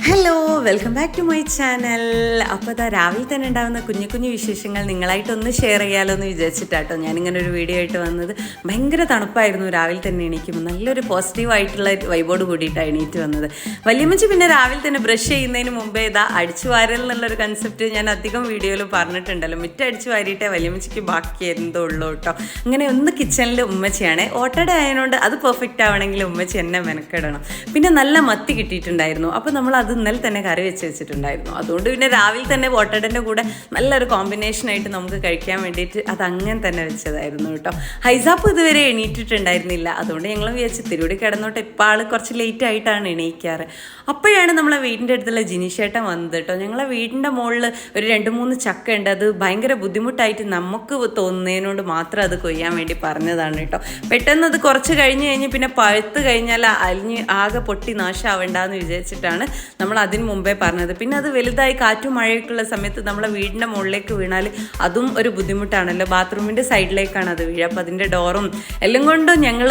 Hello, welcome back to my channel. അപ്പോൾ അതാ രാവിലെ തന്നെ ഉണ്ടാകുന്ന കുഞ്ഞു കുഞ്ഞു വിശേഷങ്ങൾ നിങ്ങളായിട്ടൊന്ന് ഷെയർ ചെയ്യാമല്ലോ എന്ന് വിചാരിച്ചിട്ടാട്ടോ ഞാനിങ്ങനെ ഒരു വീഡിയോ ആയിട്ട് വന്നത്. ഭയങ്കര തണുപ്പായിരുന്നു രാവിലെ തന്നെ എണീക്കുമ്പോൾ. നല്ലൊരു പോസിറ്റീവായിട്ടുള്ള വൈബോട് കൂടിയിട്ടാണ് എണീറ്റ് വന്നത്. വല്യമ്മച്ചി പിന്നെ രാവിലെ തന്നെ ബ്രഷ് ചെയ്യുന്നതിന് മുമ്പേ ഇതാ അടിച്ചു വാരൽ എന്നുള്ളൊരു കൺസെപ്റ്റ് ഞാൻ അധികം വീഡിയോയിൽ പറഞ്ഞിട്ടുണ്ടല്ലോ. മുറ്റം അടിച്ചു വാരിയിട്ടേ വല്യമ്മച്ചിക്ക് ബാക്കി എന്തോ ഉള്ളൂ കേട്ടോ. അങ്ങനെ ഒന്ന് കിച്ചണിൽ ഉമ്മച്ചിയാണ്. ഓട്ടയുടെ ആയതുകൊണ്ട് അത് പെർഫെക്റ്റ് ആവണമെങ്കിൽ ഉമ്മച്ചി എന്നെ മെനക്കെടണം. പിന്നെ നല്ല മത്തി കിട്ടിയിട്ടുണ്ടായിരുന്നു. അപ്പോൾ നമ്മൾ അത് ഇന്നലെ തന്നെ കറി വെച്ചിട്ടുണ്ടായിരുന്നു. അതുകൊണ്ട് പിന്നെ രാവിലെ തന്നെ ഓട്ടടൻ്റെ കൂടെ നല്ലൊരു കോമ്പിനേഷനായിട്ട് നമുക്ക് കഴിക്കാൻ വേണ്ടിയിട്ട് അത് അങ്ങനെ തന്നെ വെച്ചതായിരുന്നു കേട്ടോ. ഹൈസാപ്പ് ഇതുവരെ എണീറ്റിട്ടുണ്ടായിരുന്നില്ല. അതുകൊണ്ട് ഞങ്ങൾ വിചാരിച്ച് തിരുവടി കിടന്നോട്ട് ഇപ്പോൾ ആൾ കുറച്ച് ലേറ്റ് ആയിട്ടാണ് എണീക്കാറ്. അപ്പോഴാണ് നമ്മളെ വീടിൻ്റെ അടുത്തുള്ള ജിനിഷേട്ടൻ വന്നത് കേട്ടോ. ഞങ്ങളെ വീടിൻ്റെ മുകളിൽ ഒരു 2-3 ചക്ക ഉണ്ട്. അത് ഭയങ്കര ബുദ്ധിമുട്ടായിട്ട് നമുക്ക് തോന്നുന്നതിനോട് മാത്രം അത് കൊയ്യാൻ വേണ്ടി പറഞ്ഞതാണ് കേട്ടോ. പെട്ടെന്ന് അത് കുറച്ച് കഴിഞ്ഞ് പിന്നെ പഴുത്ത് കഴിഞ്ഞാൽ അലിഞ്ഞ് ആകെ പൊട്ടി നാശമാവേണ്ടെന്ന് വിചാരിച്ചിട്ടാണ് നമ്മൾ അതിന് മുമ്പേ പറഞ്ഞത്. പിന്നെ അത് വലുതായി കാറ്റും മഴയൊക്കെയുള്ള സമയത്ത് നമ്മളെ വീടിൻ്റെ മുകളിലേക്ക് വീണാൽ അതും ഒരു ബുദ്ധിമുട്ടാണല്ലോ. ബാത്റൂമിൻ്റെ സൈഡിലേക്കാണ് അത് വീഴുക. അപ്പോൾ അതിൻ്റെ ഡോറും എല്ലാം കൊണ്ടും ഞങ്ങൾ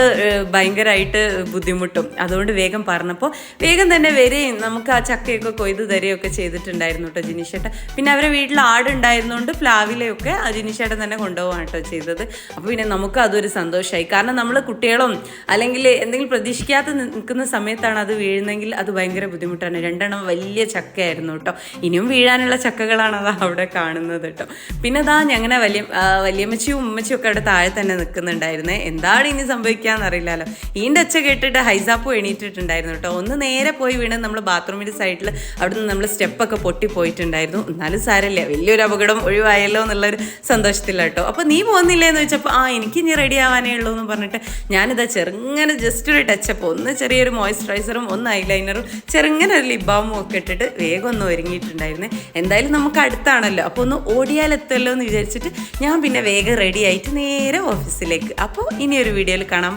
ഭയങ്കരമായിട്ട് ബുദ്ധിമുട്ടും. അതുകൊണ്ട് വേഗം പറഞ്ഞപ്പോൾ വേഗം തന്നെ വരികയും നമുക്ക് ആ ചക്കയൊക്കെ കൊയ്ത് തരികയൊക്കെ ചെയ്തിട്ടുണ്ടായിരുന്നു കേട്ടോ ജിനിഷേട്ടൻ. പിന്നെ അവരെ വീട്ടിൽ ആടുണ്ടായിരുന്നുകൊണ്ട് പ്ലാവിലെയൊക്കെ ആ ജിനിഷേട്ടൻ തന്നെ കൊണ്ടുപോകാണ് കേട്ടോ ചെയ്തത്. അപ്പോൾ പിന്നെ നമുക്ക് അതൊരു സന്തോഷമായി. കാരണം നമ്മൾ കുട്ടികളും അല്ലെങ്കിൽ എന്തെങ്കിലും പ്രതീക്ഷിക്കാതെ നിൽക്കുന്ന സമയത്താണ് അത് വീഴുന്നെങ്കിൽ അത് ഭയങ്കര ബുദ്ധിമുട്ടാണ്. 2 വലിയ ചക്കയായിരുന്നു കേട്ടോ. ഇനിയും വീഴാനുള്ള ചക്കകളാണ് അത് അവിടെ കാണുന്നത് കേട്ടോ. പിന്നെ അതാ ഞങ്ങനെ വല്യമ്മച്ചിയും ഉമ്മച്ചിയും ഒക്കെ അവിടെ താഴെ തന്നെ നിൽക്കുന്നുണ്ടായിരുന്നേ. എന്താണ് ഇനി സംഭവിക്കാന്നറിയില്ലല്ലോ. ഈൻ്റെ ഒച്ച കേട്ടിട്ട് ഹൈസാപ്പും എണീറ്റിട്ടുണ്ടായിരുന്നു കേട്ടോ. ഒന്ന് നേരെ പോയി വീണ് നമ്മൾ ബാത്റൂമിൻ്റെ സൈഡിൽ അവിടെ നിന്ന് നമ്മൾ സ്റ്റെപ്പൊക്കെ പൊട്ടിപ്പോയിട്ടുണ്ടായിരുന്നു. എന്നാലും സാരമില്ല, വലിയൊരു അപകടം ഒഴിവായല്ലോ എന്നുള്ളൊരു സന്തോഷത്തില്ല കേട്ടോ. അപ്പോൾ നീ പോകുന്നില്ലേ എന്ന് വെച്ചപ്പോൾ എനിക്ക് ഇനി റെഡി ആവാനേ ഉള്ളൂ എന്ന് പറഞ്ഞിട്ട് ഞാനിതാ ചെറുങ്ങനെ ജസ്റ്റ് ഒരു ടച്ചപ്പ്, ഒന്ന് ചെറിയൊരു മോയ്സ്ചറൈസറും ഒന്ന് ഐലൈനറും ചെറുങ്ങനെ ഒരു ലിപ് ബാമും ഒക്കെ ഇട്ടിട്ട് വേഗം ഒന്ന് ഒരുങ്ങിയിട്ടുണ്ടായിരുന്നേ. എന്തായാലും നമുക്ക് അടുത്താണല്ലോ, അപ്പോൾ ഒന്ന് ഓടിയാലെത്തുമല്ലോ എന്ന് വിചാരിച്ചിട്ട് ഞാൻ പിന്നെ വേഗം റെഡി ആയിട്ട് നേരെ ഓഫീസിലേക്ക്. അപ്പോൾ ഇനിയൊരു വീഡിയോയിൽ കാണാം.